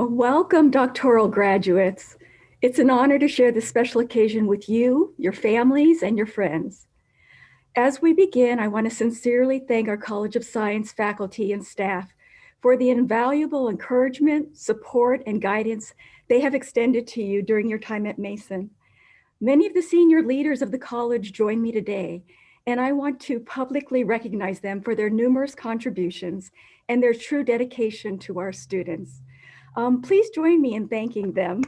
Well, welcome, doctoral graduates. It's an honor to share this special occasion with you, your families, and your friends. As we begin, I want to sincerely thank our College of Science faculty and staff for the invaluable encouragement, support, and guidance they have extended to you during your time at Mason. Many of the senior leaders of the college join me today, and I want to publicly recognize them for their numerous contributions and their true dedication to our students. Please join me in thanking them.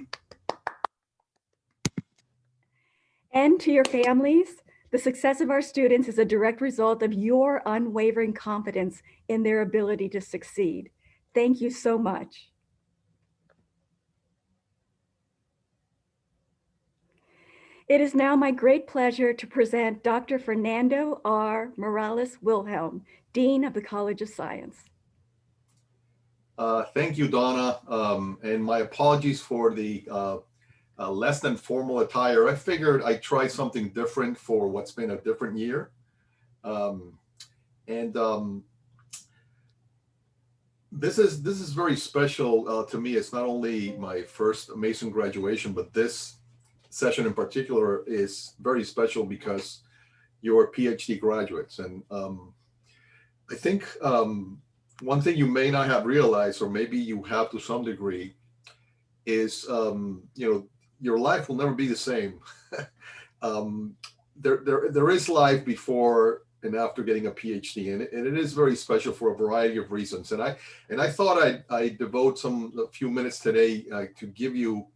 And to your families, the success of our students is a direct result of your unwavering confidence in their ability to succeed. Thank you so much. It is now my great pleasure to present Dr. Fernando R. Morales Wilhelm, Dean of the College of Science. Thank you, Donna, and my apologies for the less than formal attire. I figured I'd try something different for what's been a different year. This is very special to me. It's not only my first Mason graduation, but this session in particular is very special because you're PhD graduates. And I think one thing you may not have realized, or maybe you have to some degree, is your life will never be the same. There is life before and after getting a PhD, and it is very special for a variety of reasons. And I thought I'd devote a few minutes today to give you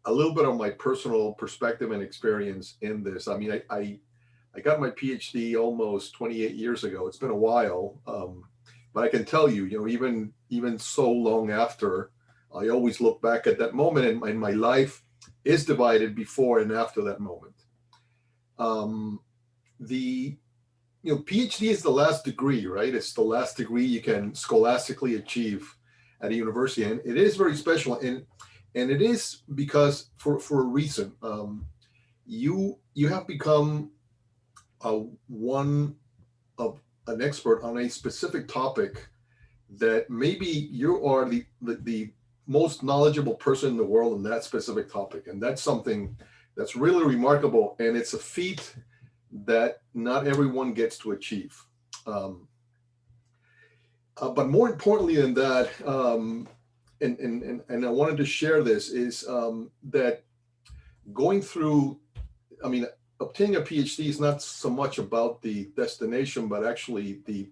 a little bit of my personal perspective and experience in this. I mean, I got my PhD almost 28 years ago. It's been a while. But I can tell you, even so long after, I always look back at that moment, and my life is divided before and after that moment. PhD is the last degree, right? It's the last degree you can scholastically achieve at a university, and it is very special, and it is because for a reason. You have become an expert on a specific topic that maybe you are the most knowledgeable person in the world in that specific topic. And that's something that's really remarkable. And it's a feat that not everyone gets to achieve. But more importantly than that, and I wanted to share this, is that going through, obtaining a PhD is not so much about the destination, but actually the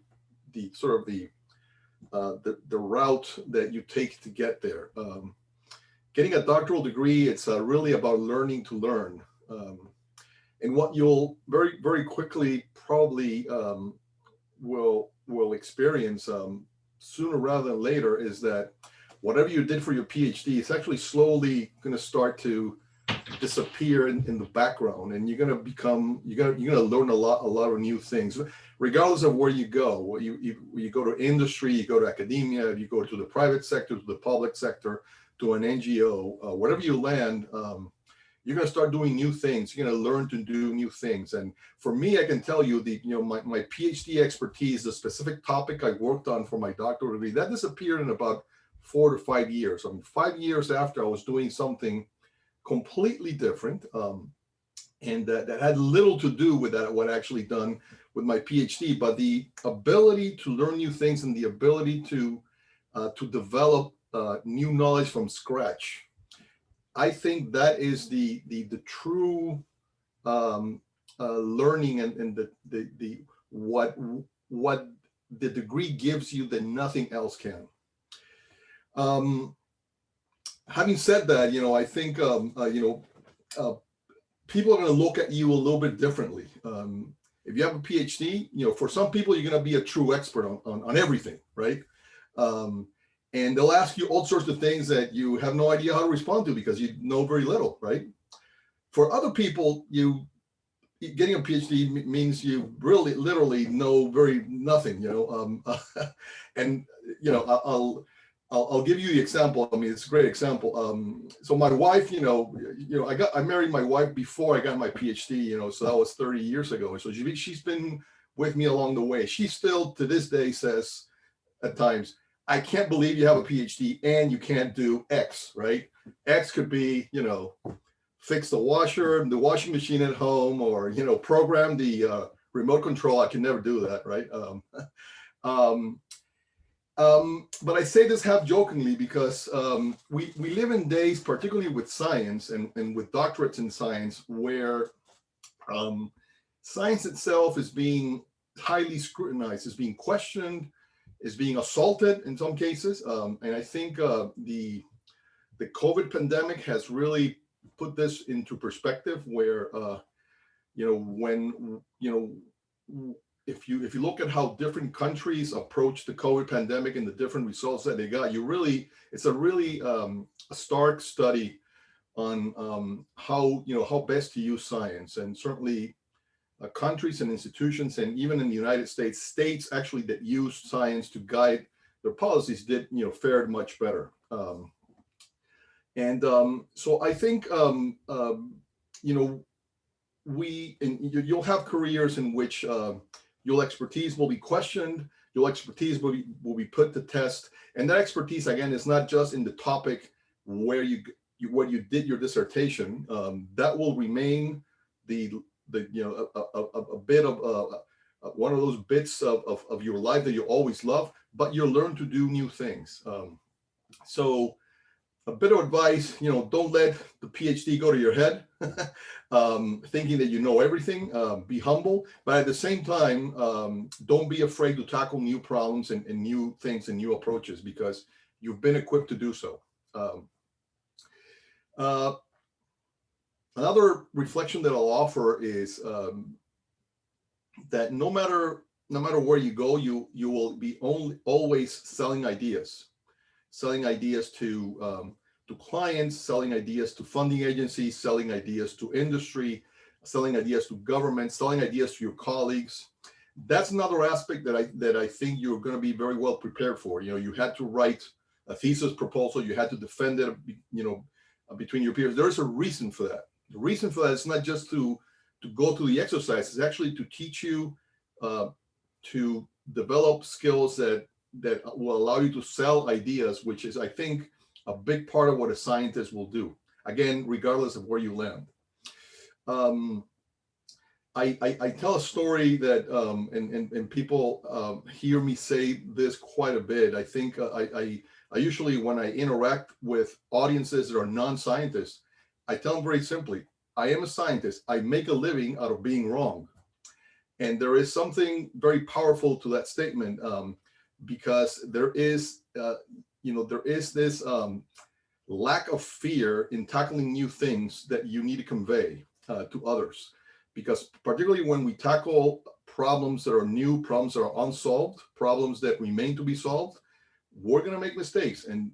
route that you take to get there. Getting a doctoral degree, it's really about learning to learn. And what you'll very, very quickly probably will experience sooner rather than later is that whatever you did for your PhD, it's actually slowly going to start to disappear in the background, and you're going to learn a lot of new things, regardless of where you go. You go to industry, you go to academia, you go to the private sector, to the public sector, to an NGO, wherever you land, you're going to start doing new things. You're going to learn to do new things. And for me, I can tell you my PhD expertise, the specific topic I worked on for my doctoral degree, that disappeared in about 4 to 5 years. 5 years after, I was doing something completely different, and that had little to do with what I actually done with my PhD, but the ability to learn new things and the ability to develop new knowledge from scratch. I think that is the true learning, and the what the degree gives you that nothing else can. Having said that, I think people are going to look at you a little bit differently. If you have a PhD, for some people, you're going to be a true expert on everything, right? And they'll ask you all sorts of things that you have no idea how to respond to because you know very little, right? For other people, getting a PhD means you really literally know nothing, and I'll give you the example. It's a great example. So my wife, I married my wife before I got my PhD, so that was 30 years ago. So she's been with me along the way. She still to this day says at times, I can't believe you have a PhD and you can't do X, right? X could be, fix the washer, the washing machine at home, or, program the remote control. I can never do that, right? Um, but I say this half jokingly because we live in days, particularly with science and with doctorates in science, where science itself is being highly scrutinized, is being questioned, is being assaulted in some cases. And I think the COVID pandemic has really put this into perspective where, when, if you look at how different countries approach the COVID pandemic and the different results that they got, it's a really a stark study on how best to use science. And certainly countries and institutions, and even in the United States, states actually that use science to guide their policies did fared much better. So I think you'll have careers in which your expertise will be questioned, your expertise will be put to test, and that expertise again is not just in the topic where you did your dissertation. That will remain a bit of one of those bits of your life that you always love, but you'll learn to do new things. So a bit of advice, don't let the PhD go to your head, thinking that you know everything. Be humble, but at the same time, don't be afraid to tackle new problems and new things and new approaches, because you've been equipped to do so. Another reflection that I'll offer is that no matter where you go, you will be always selling ideas to clients, selling ideas to funding agencies, selling ideas to industry, selling ideas to government, selling ideas to your colleagues. That's another aspect that I think you're going to be very well prepared for. You had to write a thesis proposal, you had to defend it, between your peers. There's a reason for that. The reason for that is not just to go through the exercise, it's actually to teach you to develop skills that will allow you to sell ideas, which is, I think, a big part of what a scientist will do, again, regardless of where you land. I tell a story that, and people hear me say this quite a bit. I think I usually, when I interact with audiences that are non-scientists, I tell them very simply, I am a scientist. I make a living out of being wrong. And there is something very powerful to that statement, because there is this lack of fear in tackling new things that you need to convey to others. Because particularly when we tackle problems that are new, problems that are unsolved, problems that remain to be solved, we're going to make mistakes and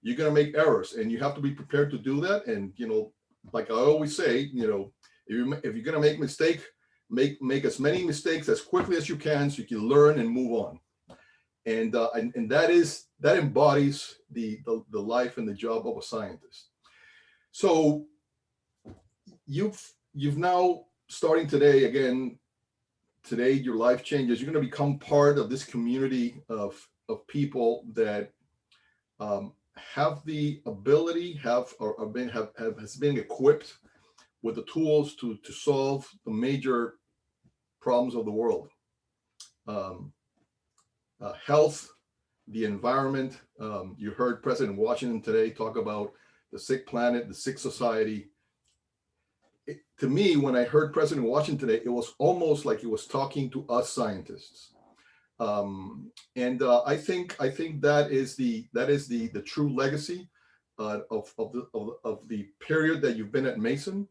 you're going to make errors, and you have to be prepared to do that. And like I always say, if you're going to make a mistake, make as many mistakes as quickly as you can so you can learn and move on. And that embodies the life and the job of a scientist. So you've now, starting today, your life changes. You're going to become part of this community of people that have the ability, has been equipped with the tools to solve the major problems of the world. Health, the environment. You heard President Washington today talk about the sick planet, the sick society. To me, when I heard President Washington today, it was almost like he was talking to us scientists. I think that is the true legacy of the period that you've been at Mason,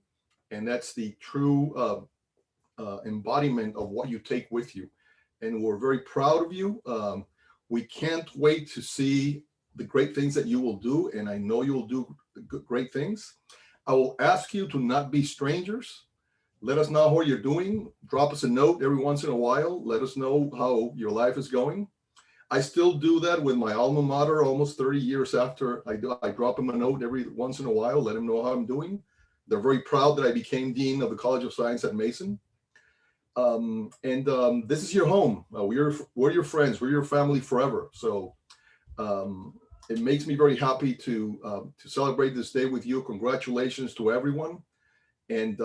and that's the true embodiment of what you take with you. And we're very proud of you. We can't wait to see the great things that you will do, and I know you will do great things. I will ask you to not be strangers. Let us know what you're doing. Drop us a note every once in a while. Let us know how your life is going. I still do that with my alma mater almost 30 years after I drop them a note every once in a while, let them know how I'm doing. They're very proud that I became Dean of the College of Science at Mason. This is your home. We're your friends. We're your family forever. So It makes me very happy to celebrate this day with you. Congratulations to everyone, and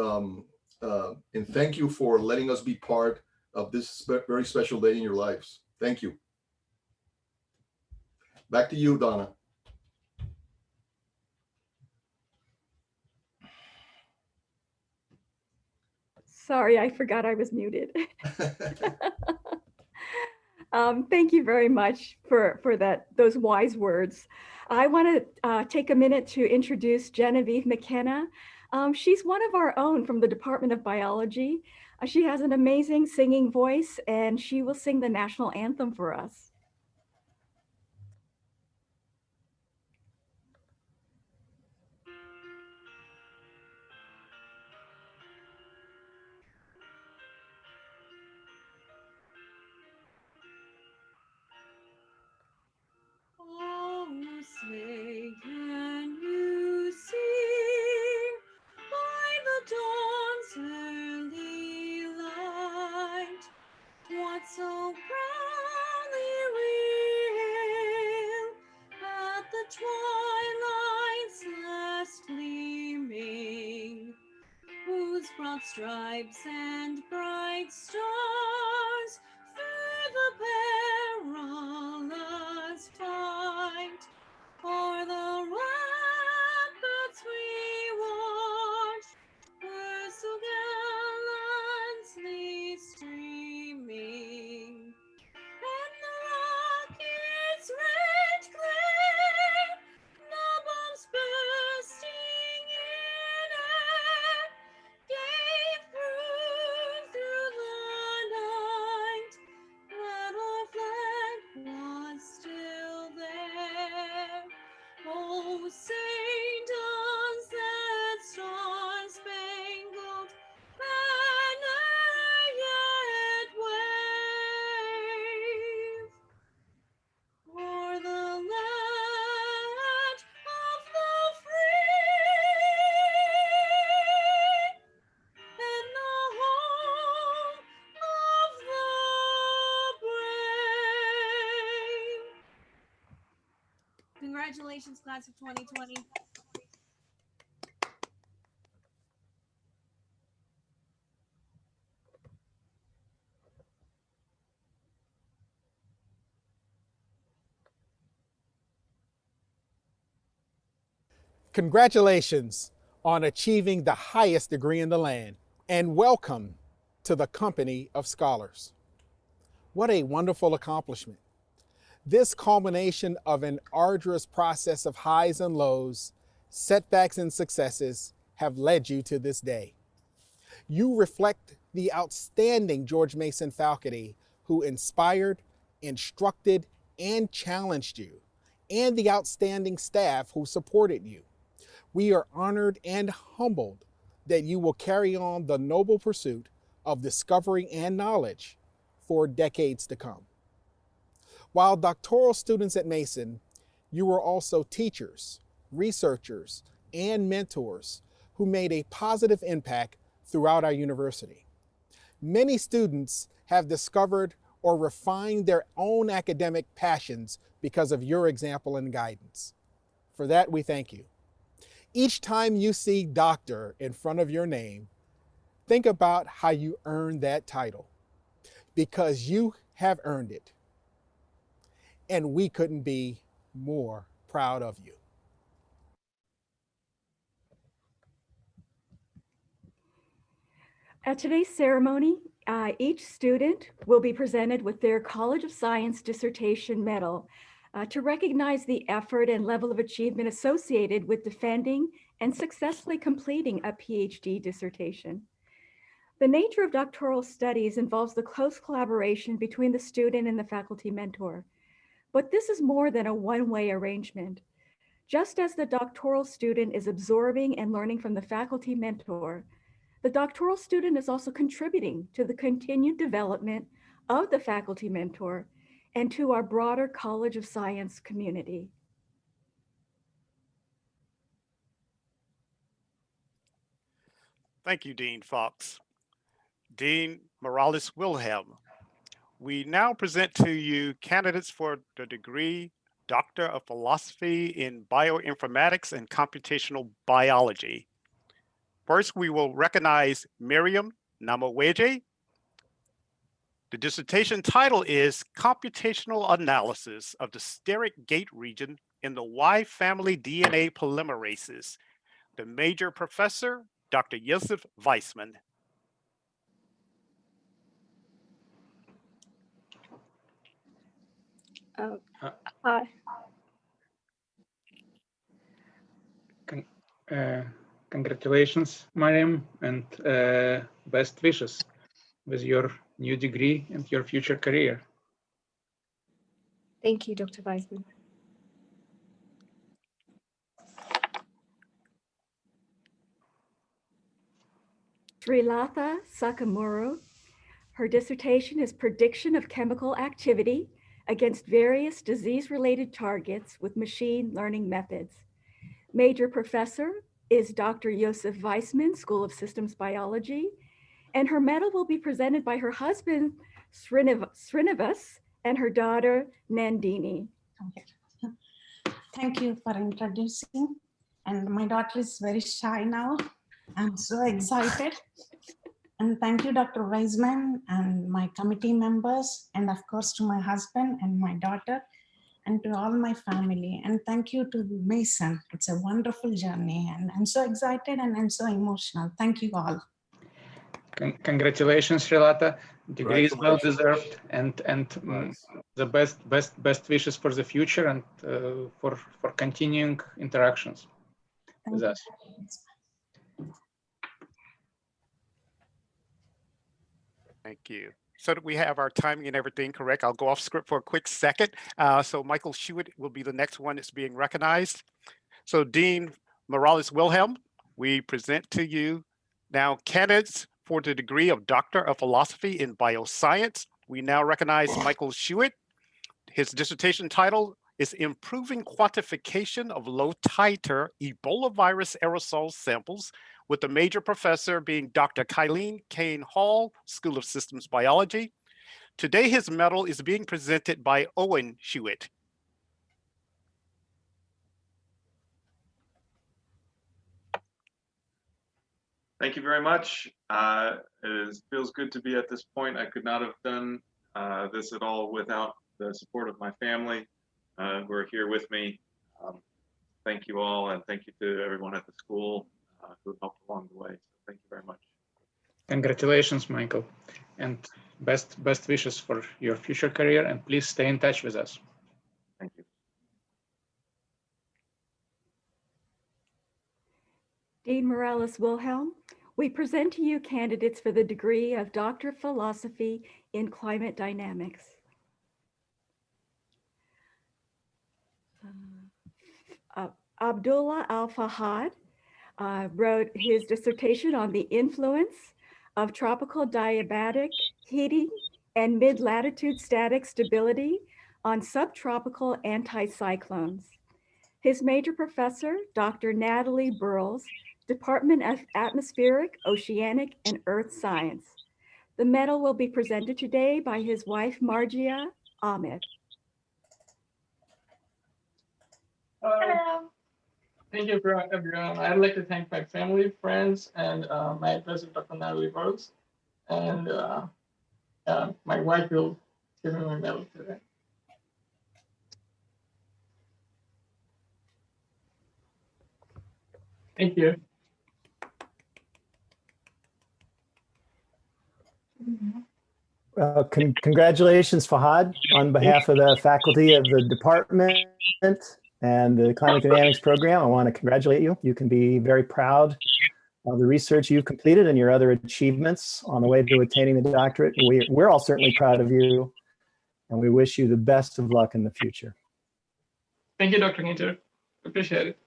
thank you for letting us be part of this very special day in your lives. Thank you. Back to you, Donna. Sorry, I forgot I was muted. Thank you very much for those wise words. I want to take a minute to introduce Genevieve Mckenna. She's one of our own from the Department of Biology. She has an amazing singing voice, and she will sing the national anthem for us. Oh, say, can you see by the dawn's early light what so proudly we hail at the twilight's last gleaming, whose broad stripes and bright stars through the perilous fight o'er the ramparts we watch were so gallantly streaming, and the rocket's red glare, the bombs bursting in air, gave proof through the night that our flag was still there. Oh, say does that star-spangled banner yet wave o'er the land of the free and the home of the brave. Congratulations, class of 2020. Congratulations on achieving the highest degree in the land, and welcome to the company of scholars. What a wonderful accomplishment. This culmination of an arduous process of highs and lows, setbacks and successes have led you to this day. You reflect the outstanding George Mason faculty who inspired, instructed, and challenged you, and the outstanding staff who supported you. We are honored and humbled that you will carry on the noble pursuit of discovery and knowledge for decades to come. While doctoral students at Mason, you were also teachers, researchers, and mentors who made a positive impact throughout our university. Many students have discovered or refined their own academic passions because of your example and guidance. For that, we thank you. Each time you see doctor in front of your name, think about how you earned that title, because you have earned it. And we couldn't be more proud of you. At today's ceremony, each student will be presented with their College of Science Dissertation Medal to recognize the effort and level of achievement associated with defending and successfully completing a PhD dissertation. The nature of doctoral studies involves the close collaboration between the student and the faculty mentor. But this is more than a one-way arrangement. Just as the doctoral student is absorbing and learning from the faculty mentor, the doctoral student is also contributing to the continued development of the faculty mentor and to our broader College of Science community. Thank you, Dean Fox. Dean Morales Wilhelm, we now present to you candidates for the degree Doctor of Philosophy in Bioinformatics and Computational Biology. First, we will recognize Miriam Namaweje. The dissertation title is Computational Analysis of the Steric Gate Region in the Y family DNA Polymerases. The major professor, Dr. Joseph Weissman. Hi. Congratulations, Mariam, and best wishes with your new degree and your future career. Thank you, Dr. Weissman. Srilatha Sakamuru. Her dissertation is Prediction of Chemical Activity against various disease-related targets with machine learning methods. Major professor is Dr. Joseph Weissman, School of Systems Biology, and her medal will be presented by her husband, Srinivas, and her daughter, Nandini. Thank you for introducing. And my daughter is very shy now. I'm so excited. And thank you, Dr. Weissman, and my committee members, and of course to my husband and my daughter, and to all my family. And thank you to Mason. It's a wonderful journey, and I'm so excited and I'm so emotional. Thank you all. Congratulations, Srilata. Degree is well deserved, and Nice. the best wishes for the future and for continuing interactions with us. Thank you. So that we have our timing and everything correct, I'll go off script for a quick second. So Michael Schuett will be the next one that's being recognized. So Dean Morales Wilhelm, we present to you now candidates for the degree of Doctor of Philosophy in Bioscience. We now recognize Michael Schuett. His dissertation title is Improving Quantification of Low Titer Ebola Virus Aerosol Samples, with the major professor being Dr. Kylene Kane Hall, School of Systems Biology. Today, his medal is being presented by Owen Schuett. Thank you very much. It feels good to be at this point. I could not have done this at all without the support of my family who are here with me. Thank you all, and thank you to everyone at the school who helped along the way. So thank you very much. Congratulations, Michael, and best wishes for your future career, and please stay in touch with us. Thank you. Dean Morales Wilhelm, we present to you candidates for the degree of Doctor of Philosophy in Climate Dynamics. Abdullah Al-Fahad wrote his dissertation on the influence of tropical diabatic heating and mid-latitude static stability on subtropical anticyclones. His major professor, Dr. Natalie Burles, Department of Atmospheric, Oceanic, and Earth Science. The medal will be presented today by his wife, Margia Ahmed. Hello. Thank you, everyone. I'd like to thank my family, friends, and my advisor, Dr. Natalie Burles. And my wife will give me my medal today. Thank you. Congratulations, Fahad, on behalf of the faculty of the department and the Climate Dynamics program. I want to congratulate you. You can be very proud of the research you've completed and your other achievements on the way to attaining the doctorate. We're all certainly proud of you, and we wish you the best of luck in the future. Thank you, Dr. Ginter. Appreciate it.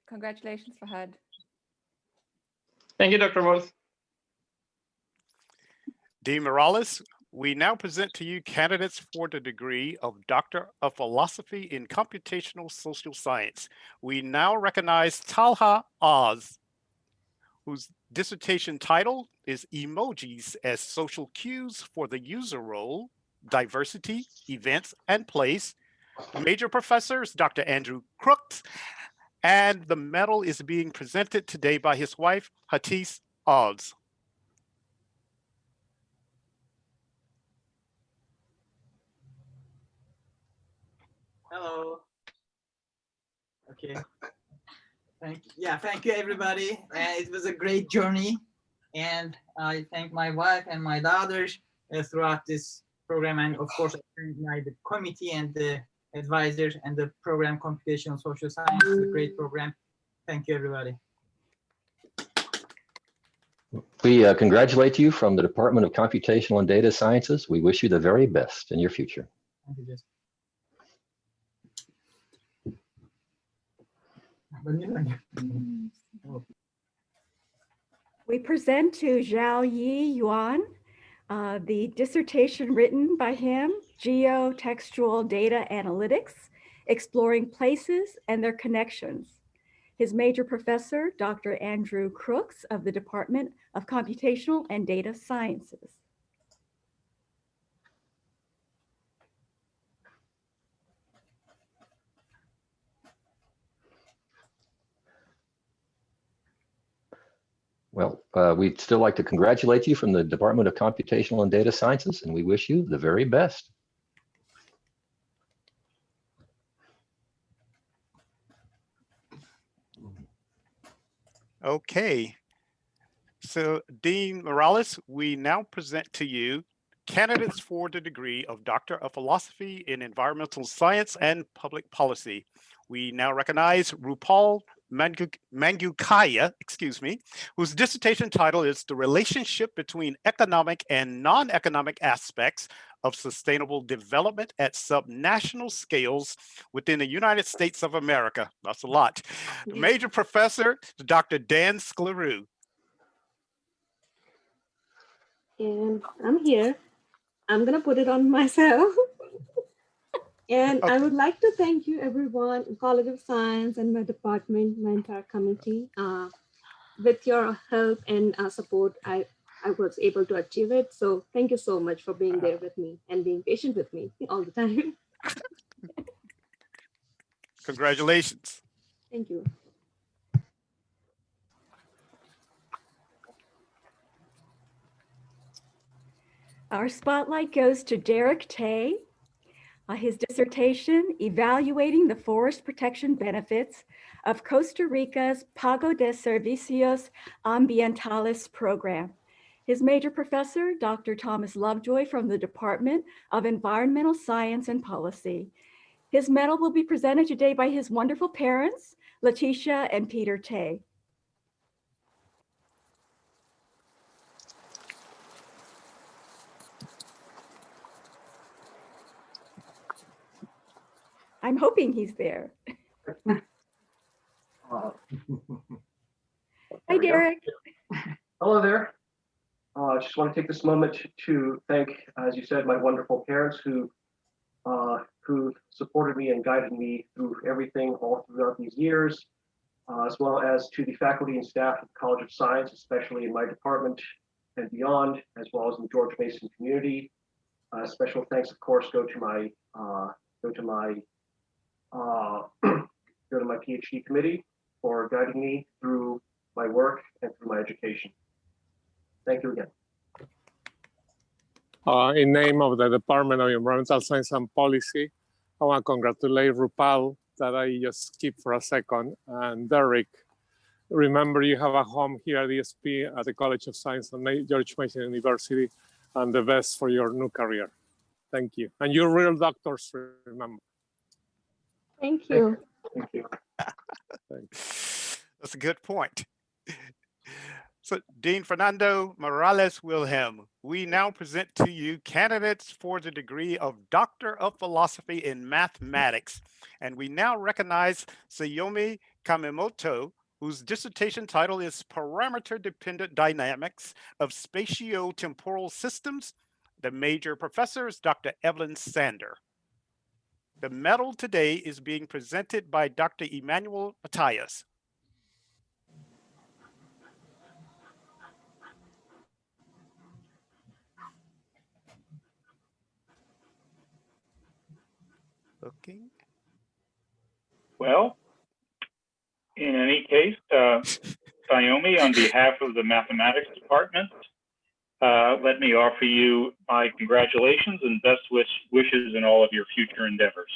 Congratulations, Fahad. Thank you, Dr. Wolf. Dean Morales, we now present to you candidates for the degree of Doctor of Philosophy in Computational Social Science. We now recognize Talha Oz, whose dissertation title is Emojis as Social Cues for the User Role, Diversity, Events, and Place, The major professor is Dr. Andrew Crooks, and the medal is being presented today by his wife, Hatis Oz. Hello. Okay. Thank you everybody. It was a great journey, and I thank my wife and my daughters throughout this program, and of course I thank the committee and the advisors and the program Computational Social Science. It's a great program. Thank you everybody. We congratulate you from the Department of Computational and Data Sciences. We wish you the very best in your future. Thank you, Jess. We present to Zhao Yi Yuan the dissertation written by him, Geotextual Data Analytics, Exploring Places and Their Connections. His major professor, Dr. Andrew Crooks of the Department of Computational and Data Sciences. Well, we'd still like to congratulate you from the Department of Computational and Data Sciences, and we wish you the very best. Okay, so Dean Morales, we now present to you candidates for the degree of Doctor of Philosophy in Environmental Science and Public Policy. We now recognize Rupal Mangukaya, whose dissertation title is The Relationship Between Economic and Non-Economic Aspects of Sustainable Development at Subnational Scales within the United States of America. That's a lot. The major professor, Dr. Dan Scleroux. And I'm here. I'm gonna put it on myself. And Okay. I would like to thank you everyone, College of Science and my department, my entire committee. With your help and support, I was able to achieve it. So thank you so much for being there with me and being patient with me all the time. Congratulations. Thank you. Our spotlight goes to Derrick Tay. His dissertation, Evaluating the Forest Protection Benefits of Costa Rica's Pago de Servicios Ambientales program. His major professor, Dr. Thomas Lovejoy from the Department of Environmental Science and Policy. His medal will be presented today by his wonderful parents, Letitia and Peter Tay. I'm hoping he's there. Hi, Derrick. Hello there. I just want to take this moment to thank, as you said, my wonderful parents who supported me and guided me through everything all throughout these years, as well as to the faculty and staff of the College of Science, especially in my department and beyond, as well as in the George Mason community. Special thanks, of course, go to my PhD committee for guiding me through my work and through my education. Thank you again. In name of the Department of Environmental Science and Policy, I want to congratulate Rupal that I just skipped for a second, and Derrick. Remember, you have a home here at ESP at the College of Science and George Mason University, and the best for your new career. Thank you. And you're real doctors, remember. Thank you. Thank you. That's a good point. So Dean Fernando Morales Wilhelm, we now present to you candidates for the degree of Doctor of Philosophy in Mathematics. And we now recognize Sayomi Kamemoto, whose dissertation title is Parameter-Dependent Dynamics of Spatio-Temporal Systems. The major professor is Dr. Evelyn Sander. The medal today is being presented by Dr. Emmanuel Matthias. looking. Well, in any case, Naomi, on behalf of the mathematics department, let me offer you my congratulations and best wishes in all of your future endeavors.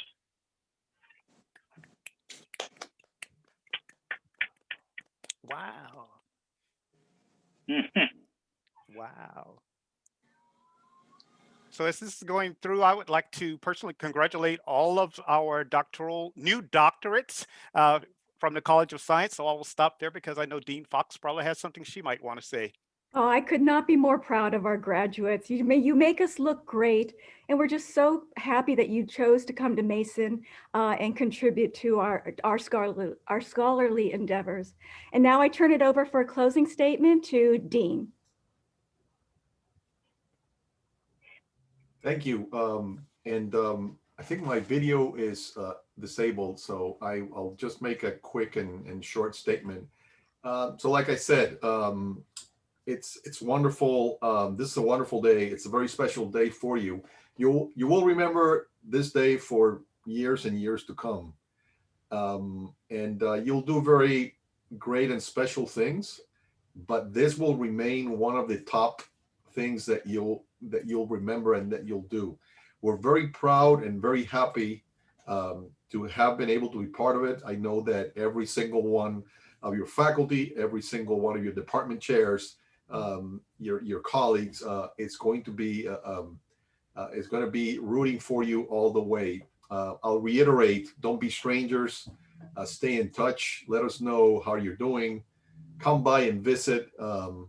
Wow. Wow. So as this is going through, I would like to personally congratulate all of our new doctorates from the College of Science. So I will stop there because I know Dean Fox probably has something she might want to say. Oh, I could not be more proud of our graduates. You make us look great, and we're just so happy that you chose to come to Mason and contribute to our scholarly endeavors. And now I turn it over for a closing statement to Dean. Thank you. I think my video is disabled, so I'll just make a quick and short statement. So like I said, it's wonderful. This is a wonderful day. It's a very special day for you. You will remember this day for years and years to come. You'll do very great and special things, but this will remain one of the top things that you'll remember and that you'll do. We're very proud and very happy to have been able to be part of it. I know that every single one of your faculty, every single one of your department chairs, your colleagues, is going to be rooting for you all the way. I'll reiterate: don't be strangers. Stay in touch. Let us know how you're doing. Come by and visit. Our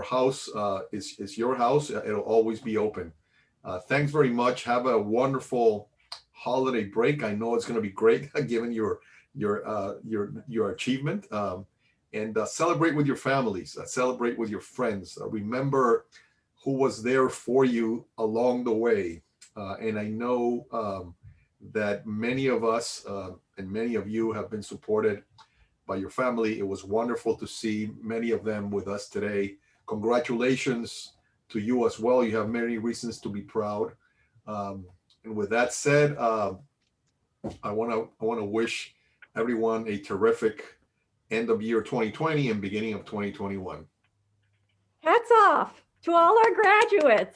house is your house. It'll always be open. Thanks very much. Have a wonderful holiday break. I know it's going to be great given your achievement. Celebrate with your families. Celebrate with your friends. Remember who was there for you along the way. And I know that many of us and many of you have been supported by your family. It was wonderful to see many of them with us today. Congratulations to you as well. You have many reasons to be proud. And with that said, I want to wish everyone a terrific end of year 2020 and beginning of 2021. Hats off to all our graduates.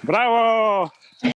Bravo!